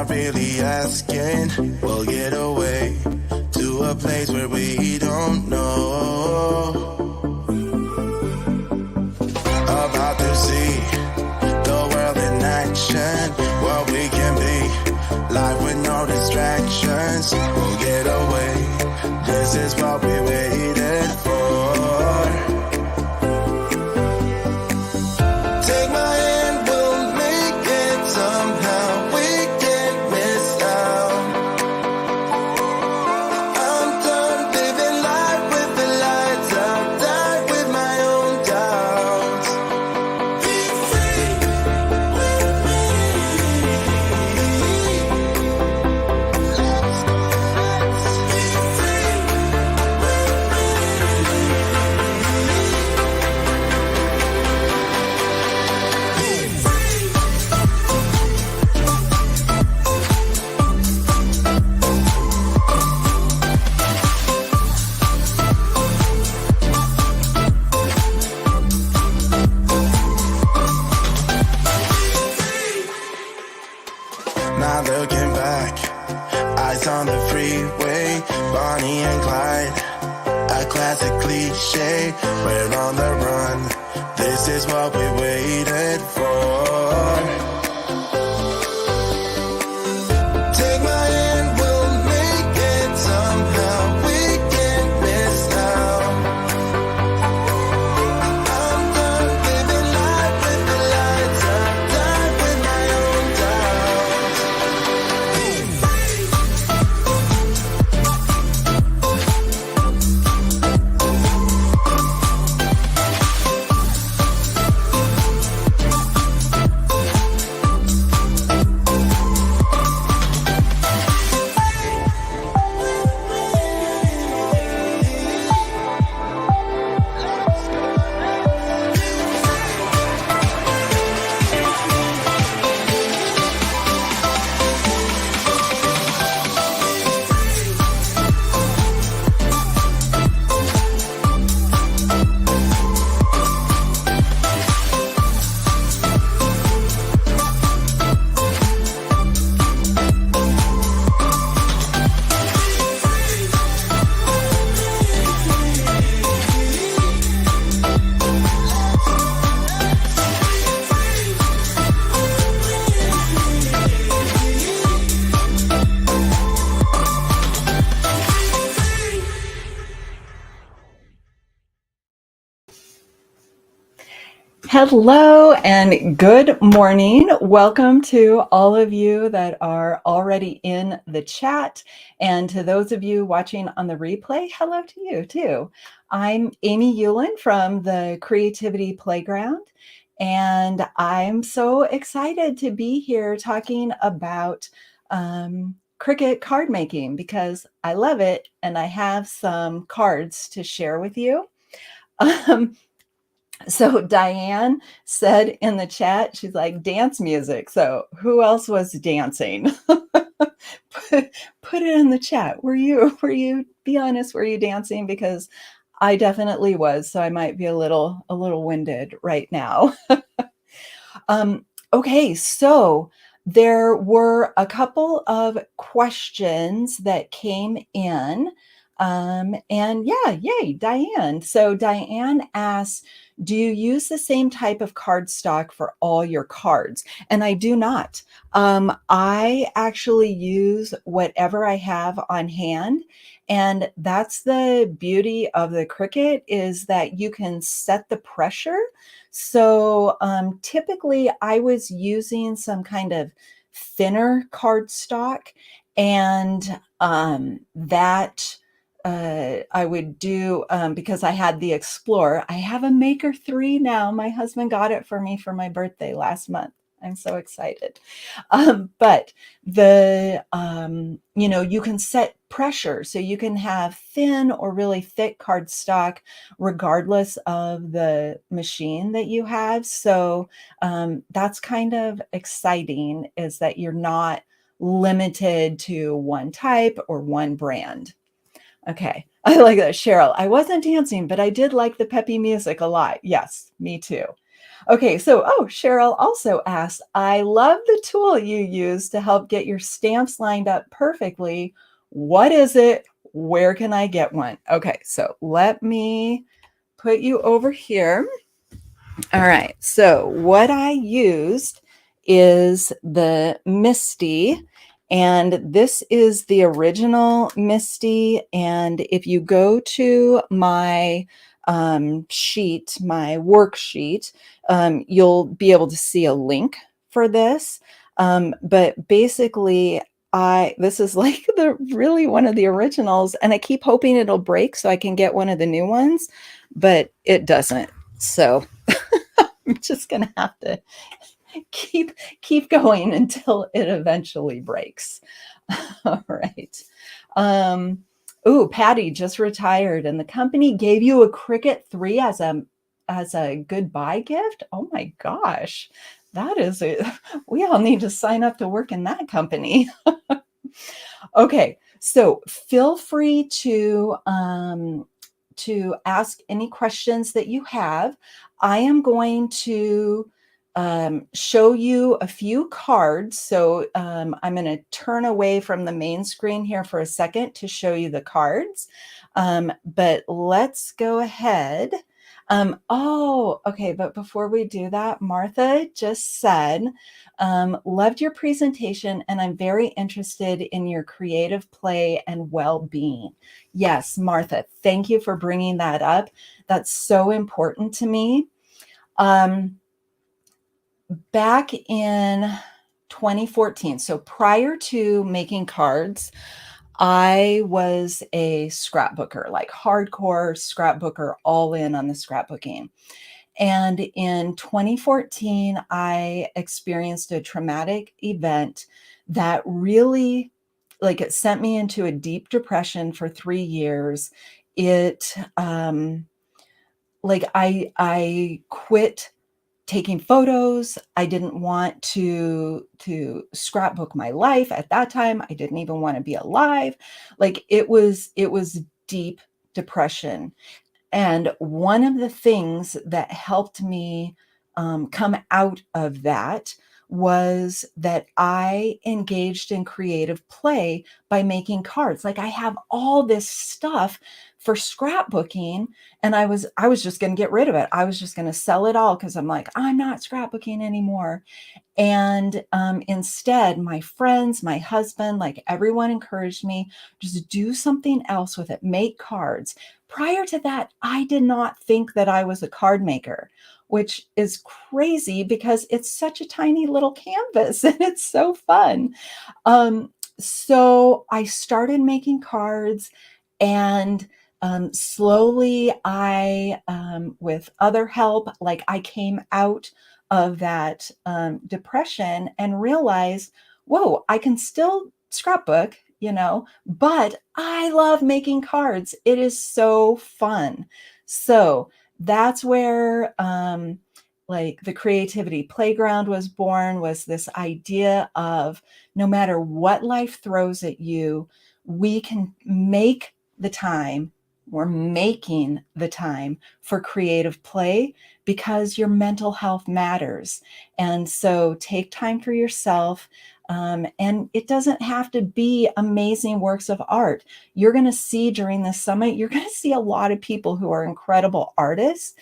not really asking. We'll get away to a place where we don't know. About to see the world in action, what we can be, life with no distractions. We'll get away, this is what we waited for. Take my hand, we'll make it somehow. We can't miss out. I'm done living life with the lights out, die with my own doubts. Be free with me. Let's be free with Now looking back, eyes on the freeway, Bonnie and Clyde, a classic cliche. We're on the run, this is what we waited for. Take my hand, we'll make it somehow. We can't miss out. I'm done living life with the lights out, die with my own doubts. Hello and good morning. Welcome to all of you that are already in the chat. And to those of you watching on the replay, hello to you too. I'm Amy Ulen from the Creativity Playground. And I'm so excited to be here talking about Cricut card making because I love it and I have some cards to share with you. So Diane said in the chat, she's like, dance music. So who else was dancing? put it in the chat. Were you, be honest, were you dancing? Because I definitely was. So I might be a little winded right now. Okay, so there were a couple of questions that came in. And yeah, yay, Diane. So Diane asks, do you use the same type of cardstock for all your cards? And I do not. I actually use whatever I have on hand. And that's the beauty of the Cricut is that you can set the pressure. So typically I was using some kind of thinner cardstock and that I would do because I had the Explorer. I have a Maker 3 now. My husband got it for me for my birthday last month. I'm so excited. But the, you can set pressure. So you can have thin or really thick cardstock regardless of the machine that you have. So that's kind of exciting is that you're not limited to one type or one brand. Okay, I like that, Cheryl. I wasn't dancing, but I did like the peppy music a lot. Yes, me too. Okay, so Cheryl also asked, I love the tool you use to help get your stamps lined up perfectly. What is it? Where can I get one? Okay, so let me put you over here. All right, so what I used is the Misty, and this is the original Misty. And if you go to my sheet, my worksheet, you'll be able to see a link for this. But basically, this is like the really one of the originals, and I keep hoping it'll break so I can get one of the new ones, but it doesn't. So I'm just gonna have to keep keep going until it eventually breaks. All right. Um, Patty just retired, and the company gave you a Cricut 3 as a goodbye gift. Oh my gosh, that is a we all need to sign up to work in that company. Okay, so feel free to ask any questions that you have. I am going to show you a few cards. So I'm going to turn away from the main screen here for a second to show you the cards. But let's go ahead. Okay. But before we do that, Martha just said, loved your presentation, and I'm very interested in your creative play and well-being. Yes, Martha, thank you for bringing that up. That's so important to me. Back in 2014, so prior to making cards, I was a scrapbooker, like hardcore scrapbooker, all in on the scrapbooking. And in 2014, I experienced a traumatic event that really, like, it sent me into a deep depression for 3 years. It, like, I quit taking photos. I didn't want to scrapbook my life at that time. I didn't even want to be alive. Like, it was deep depression. And one of the things that helped me come out of that was that I engaged in creative play by making cards. Like, I have all this stuff for scrapbooking, and I was just going to get rid of it. I was just going to sell it all because I'm like, I'm not scrapbooking anymore. And instead, my friends, my husband, like, everyone encouraged me, just do something else with it, make cards. Prior to that, I did not think that I was a card maker, which is crazy because it's such a tiny little canvas and it's so fun. So I started making cards, and slowly with other help, like, I came out of that depression and realized, whoa, I can still scrapbook, but I love making cards. It is so fun. So that's where like the creativity playground was born, was this idea of no matter what life throws at you, we can make the time. We're making the time for creative play because your mental health matters. And so take time for yourself. And it doesn't have to be amazing works of art. You're going to see during this summit, you're going to see a lot of people who are incredible artists.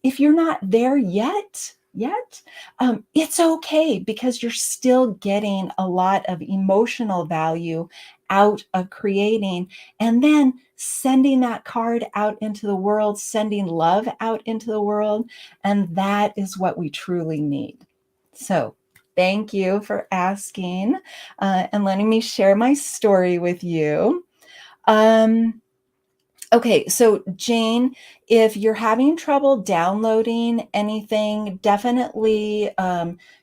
If you're not there yet, it's okay, because you're still getting a lot of emotional value out of creating, and then sending that card out into the world, sending love out into the world. And that is what we truly need. So thank you for asking and letting me share my story with you. Okay, so Jane, if you're having trouble downloading anything, definitely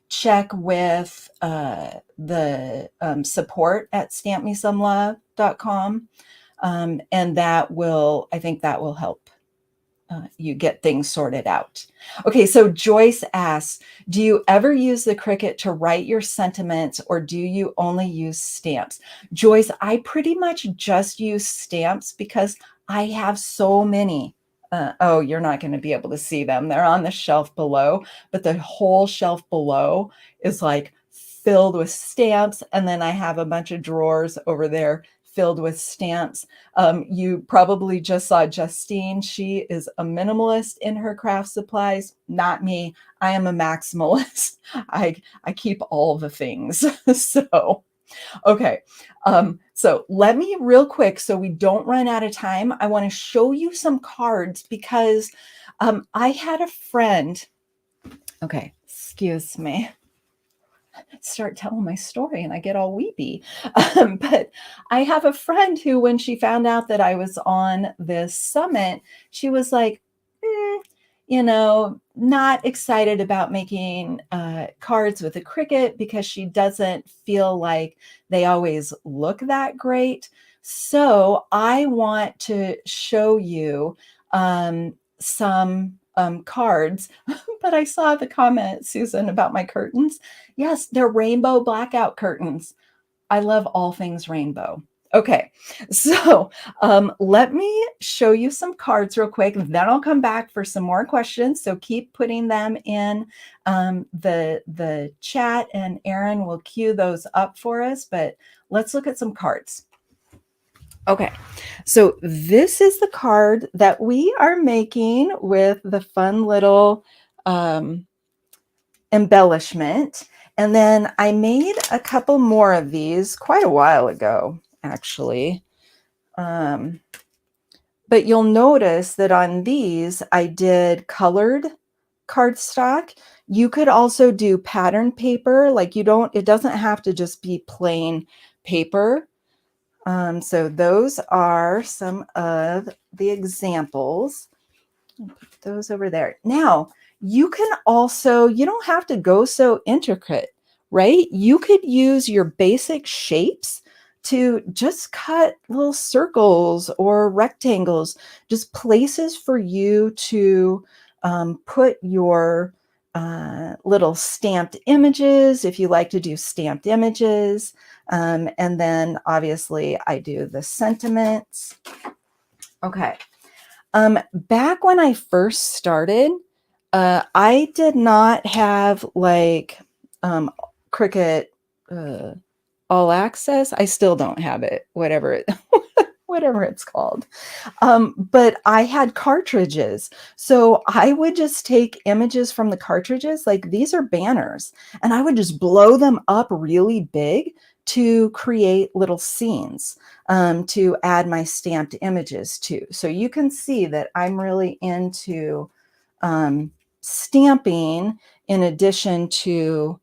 check with the support at stampmesomlove.com. And I think that will help you get things sorted out. Okay, so Joyce asks, do you ever use the Cricut to write your sentiments, or do you only use stamps? Joyce, I pretty much just use stamps because I have so many oh, you're not going to be able to see them. They're on the shelf below, but the whole shelf below is like filled with stamps. And then I have a bunch of drawers over there filled with stamps. You probably just saw Justine. She is a minimalist in her craft supplies. Not me. I am a maximalist. I keep all the things. So okay. So let me real quick, so we don't run out of time. I want to show you some cards because I had a friend. Okay, excuse me. Start telling my story and I get all weepy. But I have a friend who, when she found out that I was on this summit, she was like, not excited about making cards with a Cricut because she doesn't feel like they always look that great. So I want to show you some cards, but I saw the comment, Susan, about my curtains. Yes, they're rainbow blackout curtains. I love all things rainbow. Okay, so let me show you some cards real quick, and then I'll come back for some more questions. So keep putting them in the chat, and Erin will cue those up for us. But let's look at some cards. Okay, so this is the card that we are making with the fun little embellishment. And then I made a couple more of these quite a while ago, actually. But you'll notice that on these, I did colored cardstock. You could also do pattern paper. Like it doesn't have to just be plain paper. So those are some of the examples. I'll put those over there. Now, you don't have to go so intricate, right? You could use your basic shapes to just cut little circles or rectangles, just places for you to put your little stamped images, if you like to do stamped images. And then obviously I do the sentiments. Okay. Back when I first started, I did not have like Cricut All Access. I still don't have it, whatever it's called. But I had cartridges. So I would just take images from the cartridges, like these are banners, and I would just blow them up really big to create little scenes to add my stamped images to. So you can see that I'm really into stamping in addition to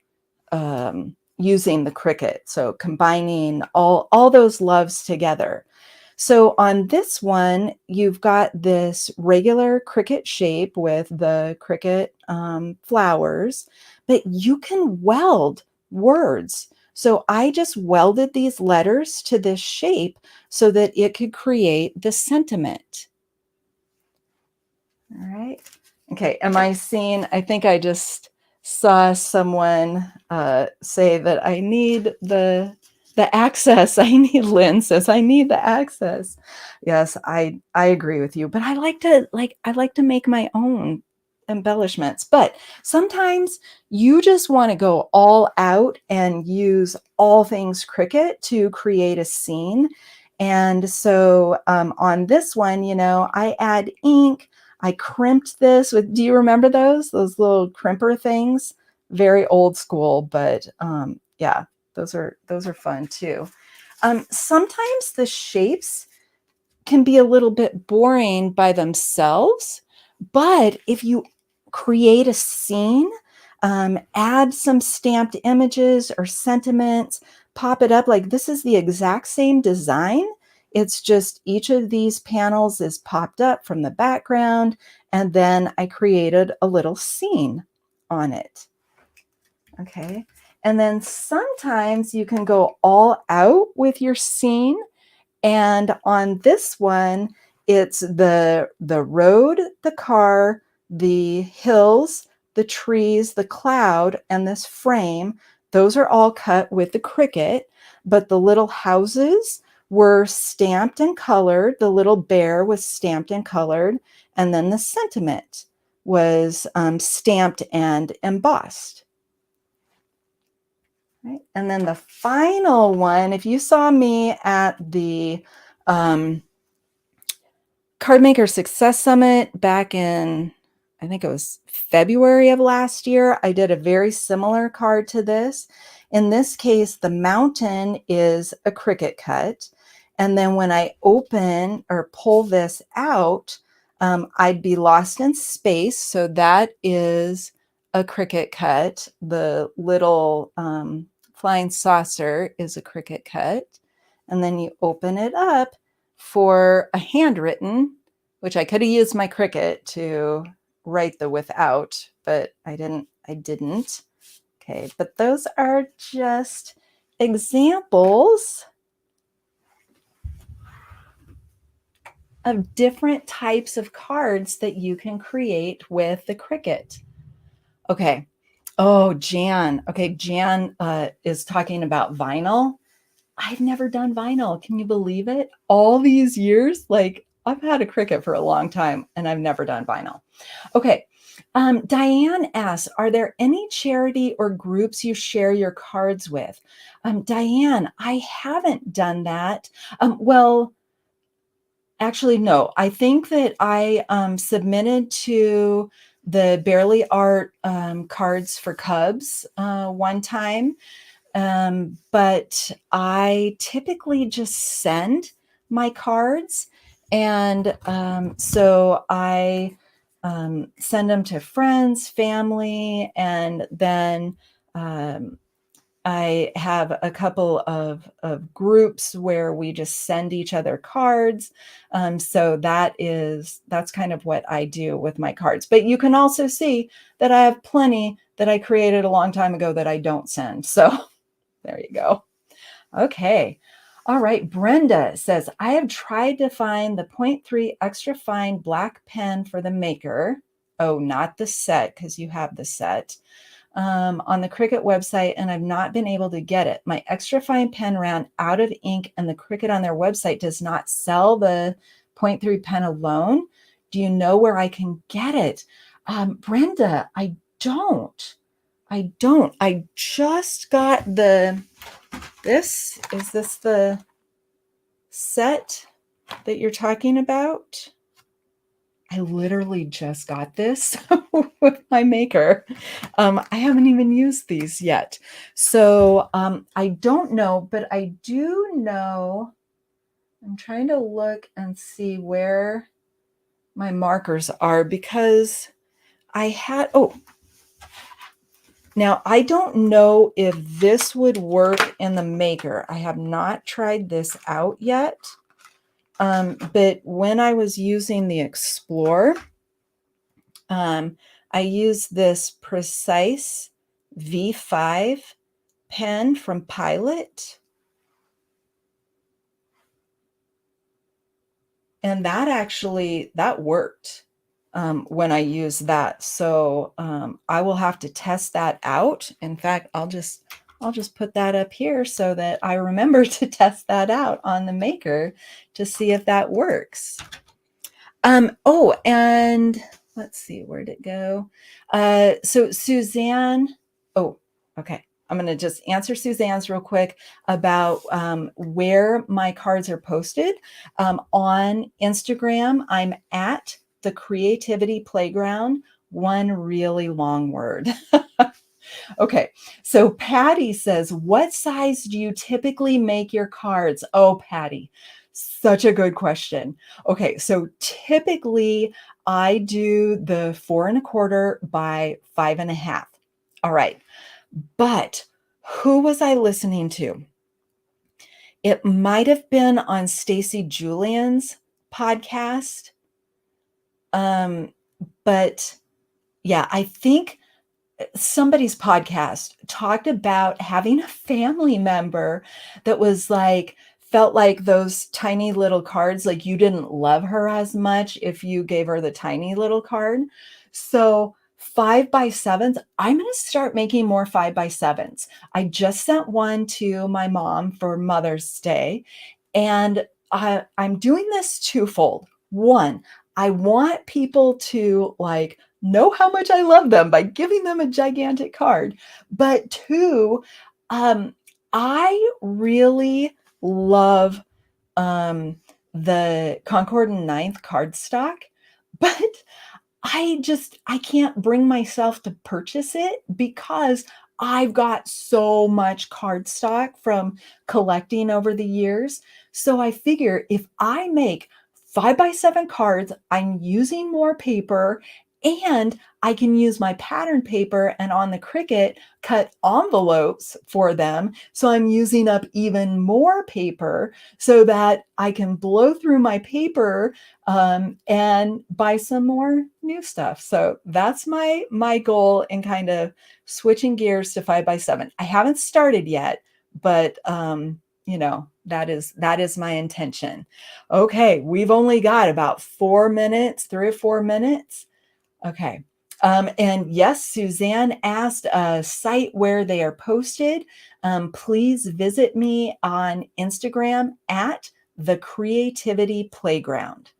using the Cricut. So combining all those loves together. So on this one, you've got this regular Cricut shape with the Cricut flowers, but you can weld words. So I just welded these letters to this shape so that it could create the sentiment. All right. Okay. Am I seeing? I think I just saw someone say that I need the access. Lynn says I need the access. Yes, I agree with you. But I like to make my own embellishments. But sometimes you just want to go all out and use all things Cricut to create a scene. And so on this one, I add ink. I crimped this with, do you remember those little crimper things? Very old school, but yeah, those are fun too. Sometimes the shapes can be a little bit boring by themselves, but if you create a scene, add some stamped images or sentiments, pop it up, like this is the exact same design. It's just each of these panels is popped up from the background, and then I created a little scene on it. Okay. And then sometimes you can go all out with your scene. And on this one, it's the road, the car, the hills, the trees, the cloud, and this frame. Those are all cut with the Cricut, but the little houses were stamped and colored. The little bear was stamped and colored, and then the sentiment was stamped and embossed. Right? And then the final one, if you saw me at the Card Maker Success Summit back in, I think it was February of last year, I did a very similar card to this. In this case, the mountain is a Cricut cut. And then when I open or pull this out, I'd be lost in space. So that is a Cricut cut. The little flying saucer is a Cricut cut. And then you open it up for a handwritten, which I could have used my Cricut to write the without, but I didn't. Okay, but those are just examples of different types of cards that you can create with the Cricut. Okay. Oh, Jan. Okay, Jan is talking about vinyl. I've never done vinyl. Can you believe it? All these years, like I've had a Cricut for a long time and I've never done vinyl. Okay. Diane asks, are there any charity or groups you share your cards with? Diane, I haven't done that. Well, actually, no. I think that I submitted to the Barely Art cards for Cubs one time. But I typically just send my cards. And so I send them to friends, family, and then I have a couple of groups where we just send each other cards. So that's kind of what I do with my cards. But you can also see that I have plenty that I created a long time ago that I don't send. So there you go. Okay. All right. Brenda says, I have tried to find the 0.3 extra fine black pen for the maker. Oh, not the set, because you have the set. On the Cricut website, and I've not been able to get it. My extra fine pen ran out of ink, and the Cricut on their website does not sell the 0.3 pen alone. Do you know where I can get it? Brenda, I don't. I just got is this the set that you're talking about? I literally just got this with my maker. I haven't even used these yet. So I don't know, but I do know, I'm trying to look and see where my markers are because I had, now I don't know if this would work in the maker. I have not tried this out yet. But when I was using the Explore, I used this Precise V5 pen from Pilot. And that worked when I used that. So I will have to test that out. In fact, I'll just put that up here so that I remember to test that out on the maker to see if that works. Oh, and let's see, where'd it go? So Suzanne, okay. I'm going to just answer Suzanne's real quick about where my cards are posted. On Instagram, I'm at the Creativity Playground, one really long word. Okay, so Patty says, what size do you typically make your cards? Oh, Patty, such a good question. Okay, so typically I do the 4 1/4 by 5 1/2. All right, but who was I listening to? It might have been on Stacy Julian's podcast. But yeah, I think somebody's podcast talked about having a family member that was like, felt like those tiny little cards, like you didn't love her as much if you gave her the tiny little card. So 5 by 7s, I'm going to start making more 5 by 7s. I just sent one to my mom for Mother's Day. And I'm doing this twofold. One, I want people to like know how much I love them by giving them a gigantic card. But two, I really love um, the Concord and Ninth cardstock, but I can't bring myself to purchase it because I've got so much cardstock from collecting over the years. So I figure if I make 5x7 cards, I'm using more paper and I can use my pattern paper and on the Cricut cut envelopes for them. So I'm using up even more paper so that I can blow through my paper and buy some more new stuff. So that's my goal in kind of switching gears to 5x7. I haven't started yet, but that is my intention. Okay, we've only got about 4 minutes, 3 or 4 minutes. Okay. And yes, Suzanne asked a site where they are posted. Please visit me on Instagram at the Creativity Playground.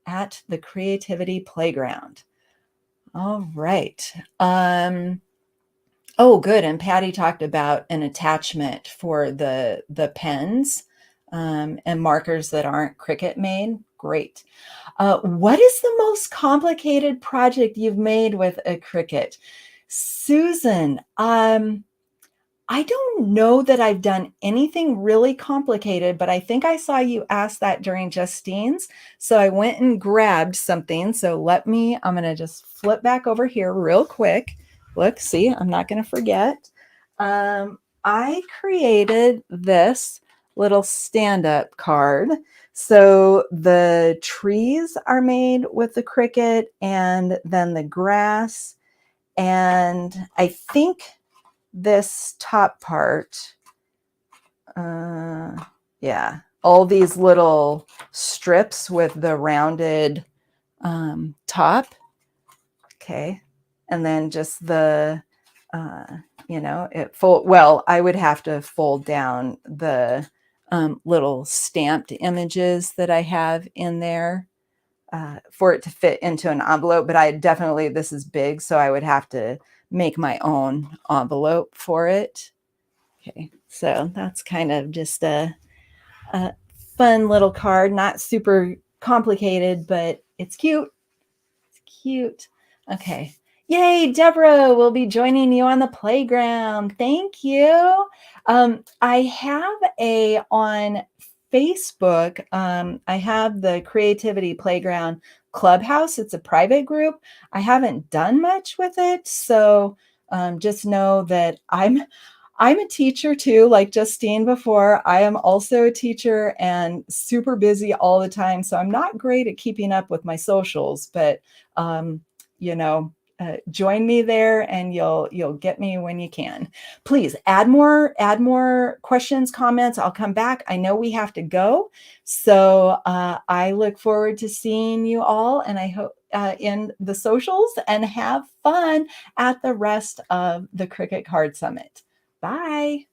At the Creativity Playground. All right. Oh, good. And Patty talked about an attachment for the pens and markers that aren't Cricut made. Great. What is the most complicated project you've made with a Cricut? Susan, I don't know that I've done anything really complicated, but I think I saw you ask that during Justine's. So I went and grabbed something. So I'm going to just flip back over here real quick. Look, see, I'm not going to forget. I created this little stand-up card. So the trees are made with the Cricut and then the grass. And I think this top part, yeah, all these little strips with the rounded top. Okay. And then just the, I would have to fold down the little stamped images that I have in there for it to fit into an envelope. But this is big, so I would have to make my own envelope for it. Okay, so that's kind of just a fun little card, not super complicated, but it's cute. It's cute. Okay. Yay, Deborah will be joining you on the playground. Thank you. I have on Facebook, I have the Creativity Playground Clubhouse. It's a private group. I haven't done much with it, so just know that I'm a teacher too, like Justine before. I am also a teacher and super busy all the time. So I'm not great at keeping up with my socials, but join me there and you'll get me when you can. Please add more questions, comments. I'll come back. I know we have to go. So I look forward to seeing you all, and I hope in the socials, and have fun at the rest of the Cricut Card Summit. Bye.